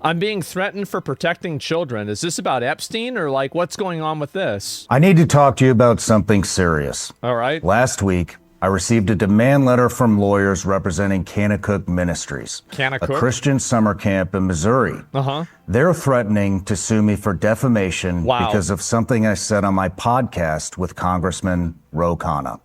I'm being threatened for protecting children. Is this about Epstein or like what's going on with this? I need to talk to you about something serious. All right. Last week, I received a demand letter from lawyers representing Kanakuk Ministries, a Christian summer camp in Missouri. They're threatening to sue me for defamation because of something I said on my podcast with Congressman Ro Khanna.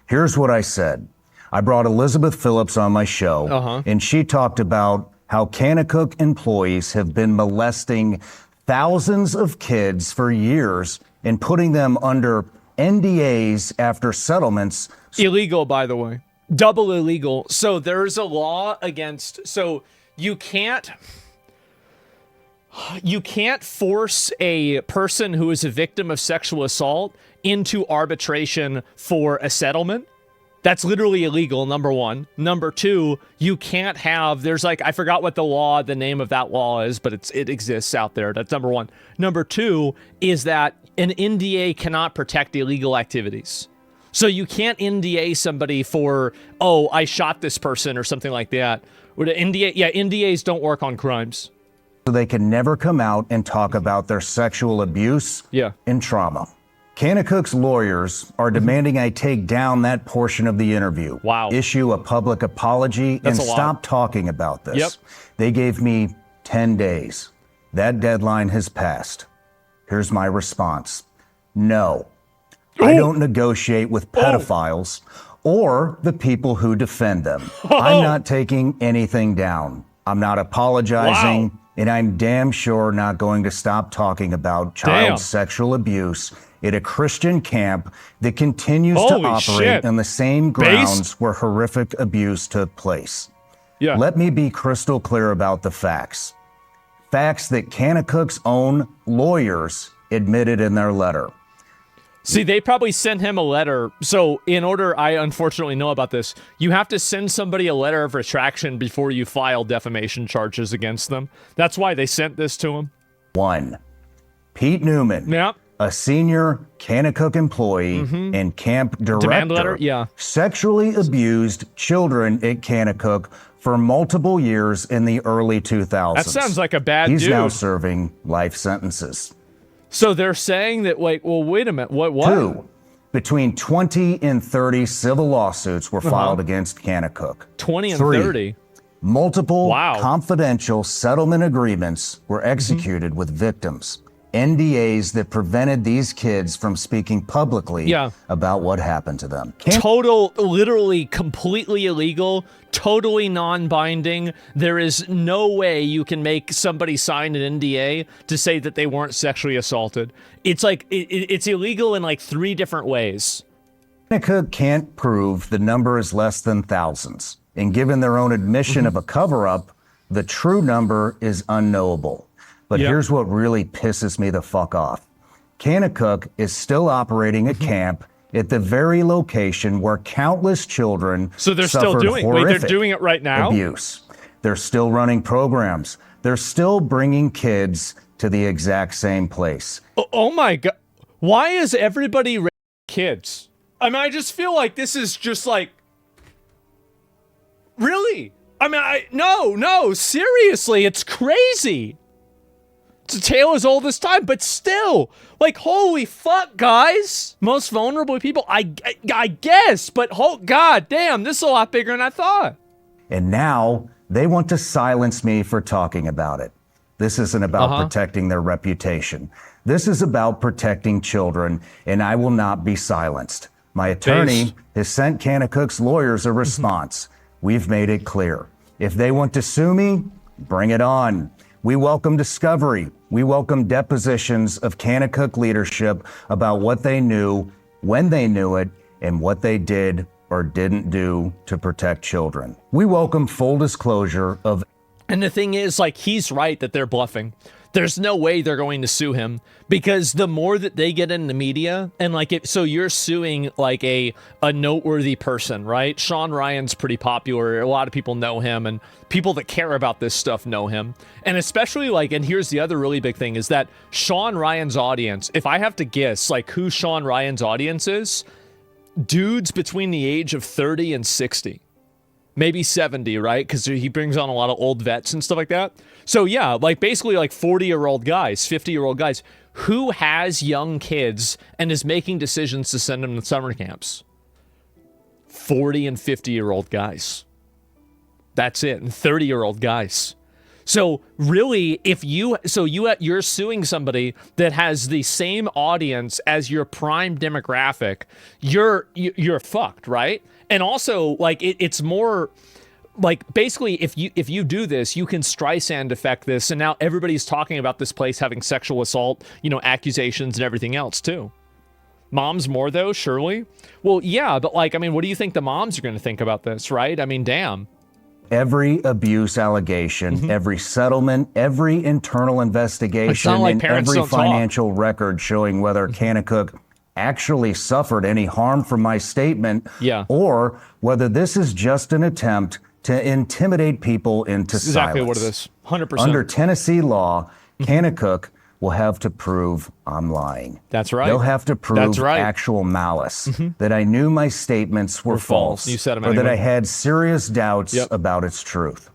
Here's what I said. I brought Elizabeth Phillips on my show, and she talked about how Kanakuk employees have been molesting thousands of kids for years and putting them under NDAs after settlements. Illegal, by the way. Double illegal. So there's a law against, so you can't force a person who is a victim of sexual assault into arbitration for a settlement. That's literally illegal, number one. Number two, you can't have, there's like, I forgot what the name of that law is, but it exists out there. That's number one. Number two is that an NDA cannot protect illegal activities. So you can't NDA somebody for, oh, I shot this person or something like that. NDAs don't work on crimes. So they can never come out and talk about their sexual abuse and trauma. Kanakuk's lawyers are demanding I take down that portion of the interview, issue a public apology, and stop talking about this. They gave me 10 days. That deadline has passed. Here's my response. No, I don't negotiate with pedophiles or the people who defend them. I'm not taking anything down. I'm not apologizing, and I'm damn sure not going to stop talking about child sexual abuse at a Christian camp that continues to operate on the same grounds where horrific abuse took place. Let me be crystal clear about the facts. Facts that Kanakuk's own lawyers admitted in their letter. See, they probably sent him a letter. So in order, I unfortunately know about this, you have to send somebody a letter of retraction before you file defamation charges against them. That's why they sent this to him. 1. Pete Newman, a senior Kanakuk employee and camp director, sexually abused children at Kanakuk for multiple years in the early 2000s. That sounds like a bad dude. He's now serving life sentences. So they're saying that, like, well, wait a minute, what? 2, between 20 and 30 civil lawsuits were filed against Kanakuk. 20 and 30? Multiple confidential settlement agreements were executed with victims. NDAs that prevented these kids from speaking publicly about what happened to them. Literally completely illegal, totally non-binding. There is no way you can make somebody sign an NDA to say that they weren't sexually assaulted. It's like, it's illegal in like 3 different ways. Kanakuk can't prove the number is less than thousands. And given their own admission of a cover-up, the true number is unknowable. But here's what really pisses me the fuck off. Kanakuk is still operating a camp at the very location where countless children they're still doing they're doing it right now? Abuse. They're still running programs. They're still bringing kids to the exact same place. Oh my God. Why is everybody raping kids? I mean, I just feel like this is just like, really? I mean, no, seriously, it's crazy. It's a tale as old as time, but still, like, holy fuck, guys. Most vulnerable people, I guess, but god damn, this is a lot bigger than I thought. And now they want to silence me for talking about it. This isn't about protecting their reputation. This is about protecting children, and I will not be silenced. My attorney has sent Kanakuk's lawyers a response. We've made it clear. If they want to sue me, bring it on. We welcome discovery. We welcome depositions of Kanakuk leadership about what they knew, when they knew it, and what they did or didn't do to protect children. We welcome full disclosure of... And the thing is, like, he's right that they're bluffing. There's no way they're going to sue him, because the more that they get in the media, and like, so you're suing like a noteworthy person, right? Sean Ryan's pretty popular. A lot of people know him, and people that care about this stuff know him. And especially like, and here's the other really big thing is that Sean Ryan's audience, if I have to guess like who Sean Ryan's audience is, dudes between the age of 30 and 60. maybe 70, right? Because he brings on a lot of old vets and stuff like that. So yeah, like basically like 40-year-old guys, 50-year-old guys who has young kids and is making decisions to send them to summer camps. 40 and 50-year-old guys. That's it. And 30-year-old guys. So really, you're suing somebody that has the same audience as your prime demographic, you're fucked, right? And also, like it's more like basically if you do this, you can Streisand effect this, and now everybody's talking about this place having sexual assault, accusations and everything else too. Moms more though, surely? Well, yeah, but like, I mean, what do you think the moms are going to think about this, right? I mean, damn. Every abuse allegation, every settlement, every internal investigation, like and every financial record showing whether Kanakuk actually suffered any harm from my statement, or whether this is just an attempt to intimidate people into silence. Exactly what it is. 100%. Under Tennessee law, Kanakuk will have to prove I'm lying. That's right. They'll have to prove actual malice, that I knew my statements were false, You said them or anyway. that I had serious doubts about its truth.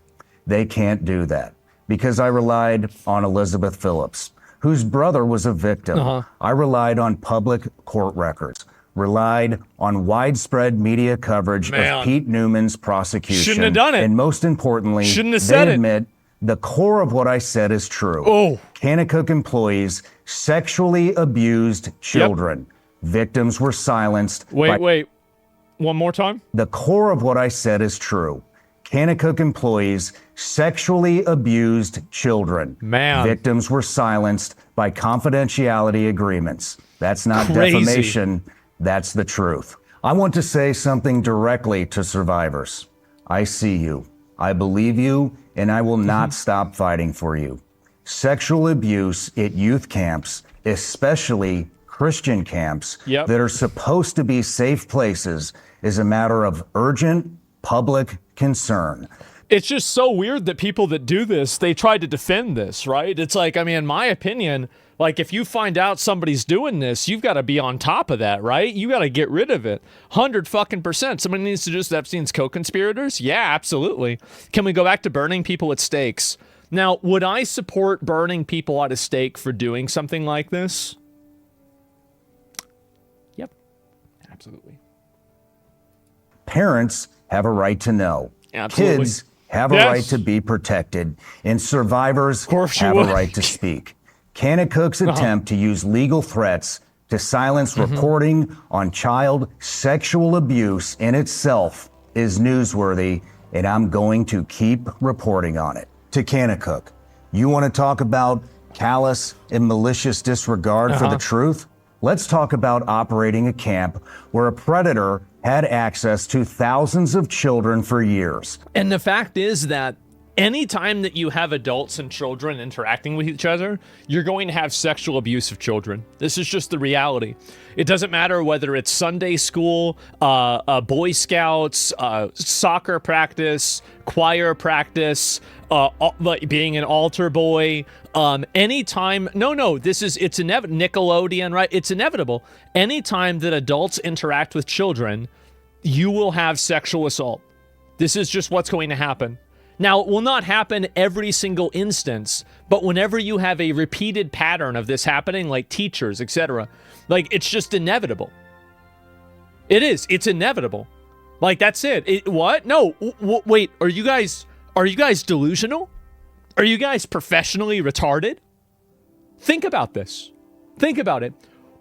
They can't do that because I relied on Elizabeth Phillips, whose brother was a victim. I relied on public court records, relied on widespread media coverage of Pete Newman's prosecution. Shouldn't have done it. And most importantly, shouldn't have said they admit the core of what I said is true. Kanakuk employees sexually abused children. Victims were silenced. Wait. One more time? The core of what I said is true. Kanakuk employees sexually abused children. Victims were silenced by confidentiality agreements. That's not defamation. That's the truth. I want to say something directly to survivors. I see you. I believe you, and I will not stop fighting for you. Sexual abuse at youth camps, especially Christian camps that are supposed to be safe places, is a matter of urgent public concern. It's just so weird that people that do this, they try to defend this, right? It's like, I mean, in my opinion, like if you find out somebody's doing this, you've got to be on top of that, right? You got to get rid of it. 100%. Somebody needs to just Epstein's co-conspirators? Yeah, absolutely. Can we go back to burning people at stakes? Now, would I support burning people at a stake for doing something like this? Yep, absolutely. Parents have a right to know. Absolutely. Kids have a right to be protected, and survivors have a right to speak. Kanakuk's attempt to use legal threats to silence reporting on child sexual abuse in itself is newsworthy, and I'm going to keep reporting on it. To Kanakuk, you want to talk about callous and malicious disregard for the truth? Let's talk about operating a camp where a predator had access to thousands of children for years. And the fact is that anytime that you have adults and children interacting with each other, you're going to have sexual abuse of children. This is just the reality. It doesn't matter whether it's Sunday school, Boy Scouts, soccer practice, choir practice, like being an altar boy, anytime, it's inevitable, Nickelodeon, right? It's inevitable. Anytime that adults interact with children, you will have sexual assault. This is just what's going to happen. Now, it will not happen every single instance, but whenever you have a repeated pattern of this happening, like teachers, etc., like it's just inevitable. It is. It's inevitable. Like that's it. What? No. Wait. Are you guys delusional? Are you guys professionally retarded? Think about this. Think about it.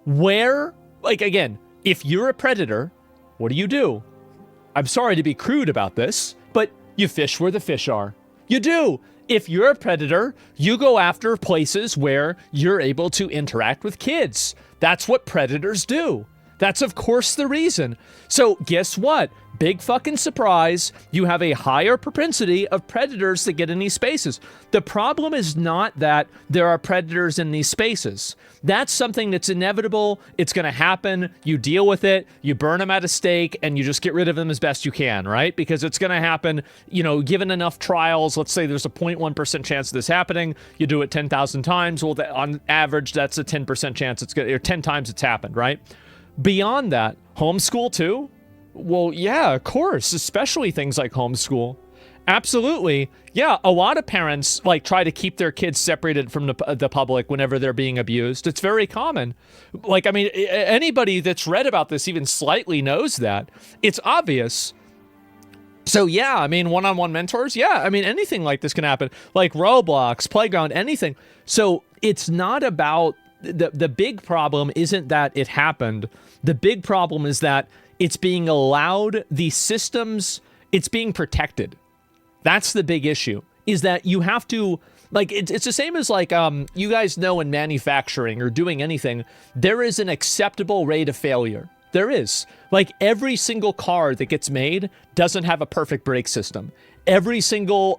Where, like again, if you're a predator, what do? I'm sorry to be crude about this, but you fish where the fish are. You do. If you're a predator, you go after places where you're able to interact with kids. That's what predators do. That's, of course, the reason. So guess what? Big fucking surprise. You have a higher propensity of predators that get in these spaces. The problem is not that there are predators in these spaces. That's something that's inevitable. It's going to happen. You deal with it. You burn them at a stake, and you just get rid of them as best you can, right? Because it's going to happen, given enough trials. Let's say there's a 0.1% chance of this happening. You do it 10,000 times. Well, on average, that's a 10% chance or 10 times it's happened, right? Beyond that, homeschool too? Well, yeah, of course, especially things like homeschool. Absolutely. Yeah, a lot of parents like try to keep their kids separated from the public whenever they're being abused. It's very common. Like, I mean, anybody that's read about this even slightly knows that. It's obvious. So yeah, I mean, one-on-one mentors, yeah, I mean, anything like this can happen. Like Roblox, Playground, anything. So it's not about, the big problem isn't that it happened. The big problem is that it's being allowed, the systems, it's being protected. That's the big issue, is that you have to, like, it's the same as, like, you guys know in manufacturing or doing anything, there is an acceptable rate of failure. There is. Like, every single car that gets made doesn't have a perfect brake system. Every single,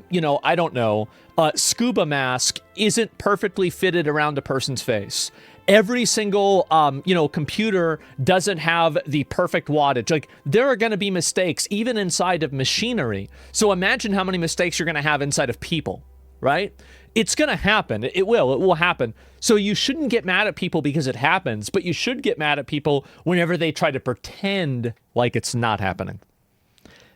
you know, I don't know, scuba mask isn't perfectly fitted around a person's face. Every single, you know, computer doesn't have the perfect wattage. Like, there are going to be mistakes even inside of machinery. So imagine how many mistakes you're going to have inside of people, right? It's going to happen. It will happen. So you shouldn't get mad at people because it happens, but you should get mad at people whenever they try to pretend like it's not happening.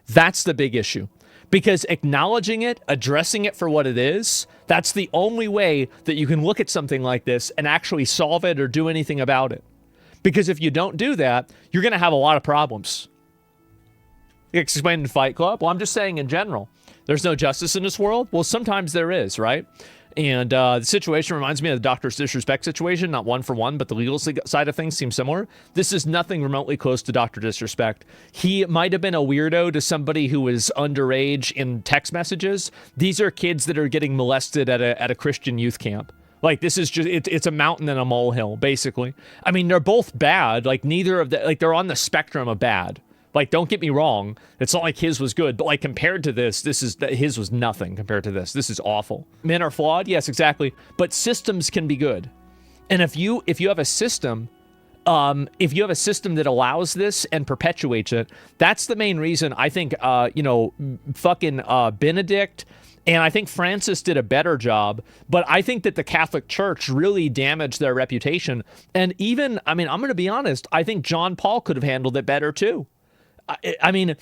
That's the big issue. Because acknowledging it, addressing it for what it is, that's the only way that you can look at something like this and actually solve it or do anything about it. Because if you don't do that, you're going to have a lot of problems. Explained in Fight Club? Well, I'm just saying in general. There's no justice in this world? Well, sometimes there is, right? And the situation reminds me of the doctor's disrespect situation, not one for one, but the legal side of things seems similar. This is nothing remotely close to Dr. Disrespect. He might have been a weirdo to somebody who was underage in text messages. These are kids that are getting molested at a Christian youth camp. Like, this is just, it's a mountain and a molehill, basically. I mean, they're both bad. Like, neither of the, like, they're on the spectrum of bad. Like, don't get me wrong. It's not like his was good, but like compared to this, his was nothing compared to this. This is awful. Men are flawed. Yes, exactly. But systems can be good. And if you have a system, that allows this and perpetuates it, that's the main reason I think, you know, fucking Benedict and I think Francis did a better job, but I think that the Catholic Church really damaged their reputation. And even, I mean, I'm going to be honest, I think John Paul could have handled it better too. I mean,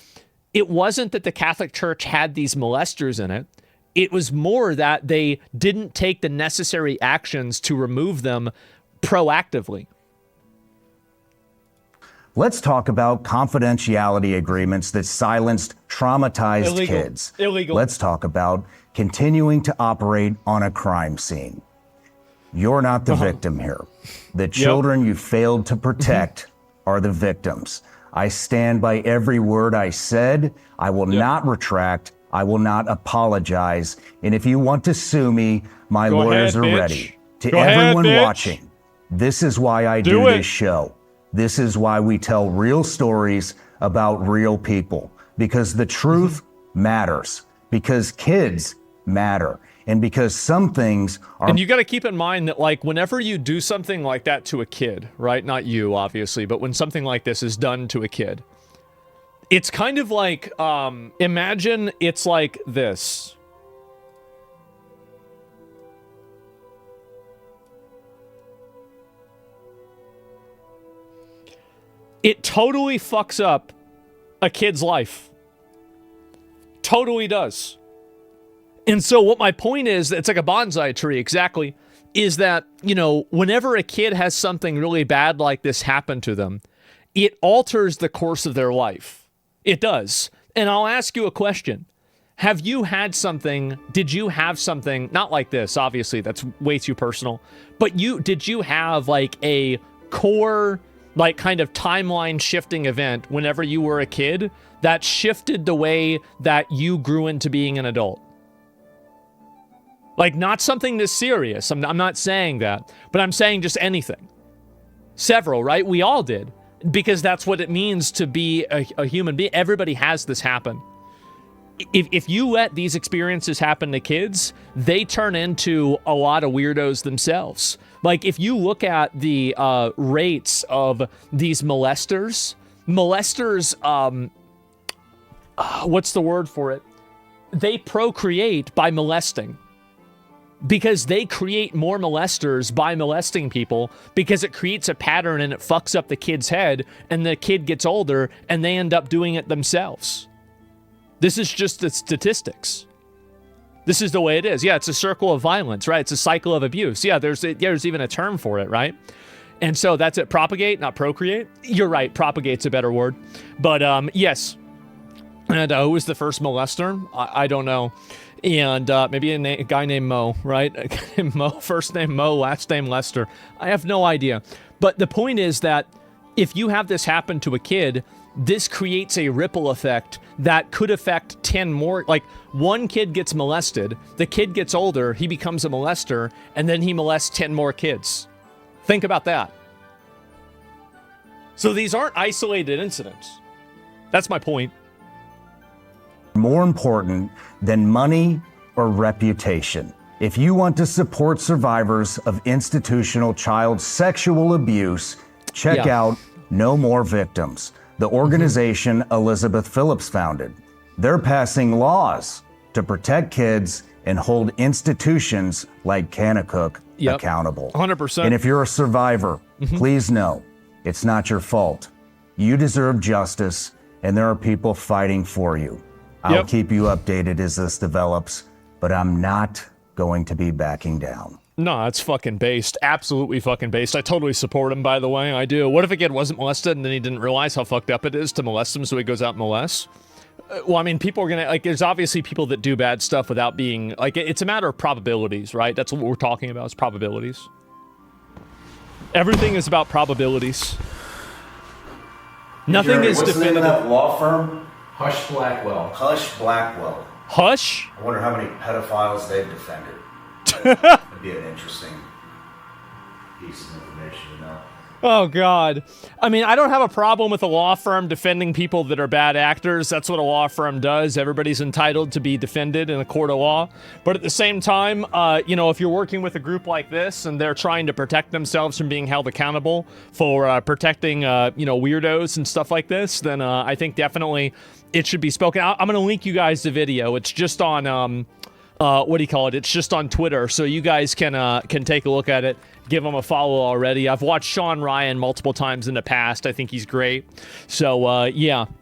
it wasn't that the Catholic Church had these molesters in it. It was more that they didn't take the necessary actions to remove them proactively. Let's talk about confidentiality agreements that silenced traumatized Illegal. kids. Illegal. Let's talk about continuing to operate on a crime scene. You're not the victim here. The children you failed to protect are the victims. I stand by every word I said. I will not retract. I will not apologize. And if you want to sue me, my lawyers are ready. To everyone watching, this is why I do this show. This is why we tell real stories about real people. Because the truth matters. Because kids matter. And because some things are... And you got to keep in mind that, like, whenever you do something like that to a kid, right? Not you, obviously, but when something like this is done to a kid, it's kind of like, imagine it's like this. It totally fucks up a kid's life. Totally does. And so what my point is, it's like a bonsai tree, exactly, is that, you know, whenever a kid has something really bad like this happen to them, it alters the course of their life. It does. And I'll ask you a question. Have you had something, did you have something, not like this, obviously, that's way too personal, but did you have like a core, like kind of timeline shifting event whenever you were a kid that shifted the way that you grew into being an adult? Like, not something this serious. I'm not saying that, but I'm saying just anything. Several, right? We all did, because that's what it means to be a human being. Everybody has this happen. If you let these experiences happen to kids, they turn into a lot of weirdos themselves. Like, if you look at the rates of these molesters, what's the word for it? They procreate by molesting. because they create more molesters by molesting people because it creates a pattern and it fucks up the kid's head, and the kid gets older and they end up doing it themselves. This is just the statistics. This is the way it is. Yeah, it's a circle of violence, right? It's a cycle of abuse. Yeah, there's even a term for it, right? And so that's it. Propagate, not procreate. You're right. Propagate's a better word. But yes. And who was the first molester? I don't know. And maybe a guy named Mo, right? A guy named Mo, first name Mo, last name Lester. I have no idea. But the point is that if you have this happen to a kid, this creates a ripple effect that could affect 10 more. Like, one kid gets molested, the kid gets older, he becomes a molester, and then he molests 10 more kids. Think about that. So these aren't isolated incidents. That's my point. More important than money or reputation. If you want to support survivors of institutional child sexual abuse, check out No More Victims, the organization Elizabeth Phillips founded. They're passing laws to protect kids and hold institutions like Kanakuk accountable. 100%. And if you're a survivor, please know it's not your fault. You deserve justice, and there are people fighting for you. I'll keep you updated as this develops, but I'm not going to be backing down. No, it's fucking based. Absolutely fucking based. I totally support him, by the way. I do. What if a kid wasn't molested and then he didn't realize how fucked up it is to molest him, so he goes out and molests? Well, I mean, people are gonna, like, there's obviously people that do bad stuff without being, like, it's a matter of probabilities, right? That's what we're talking about, is probabilities. Everything is about probabilities. Nothing is definitive. What's the name of that law firm? Hush Blackwell. Hush Blackwell. Hush? I wonder how many pedophiles they've defended. That'd be an interesting piece of information to know. Oh, God. I mean, I don't have a problem with a law firm defending people that are bad actors. That's what a law firm does. Everybody's entitled to be defended in a court of law. But at the same time, you know, if you're working with a group like this and they're trying to protect themselves from being held accountable for protecting, you know, weirdos and stuff like this, then I think definitely it should be spoken. I'm going to link you guys the video. It's just on... what do you call it? It's just on Twitter, so you guys can take a look at it. Give him a follow already. I've watched Sean Ryan multiple times in the past. I think he's great. So, yeah.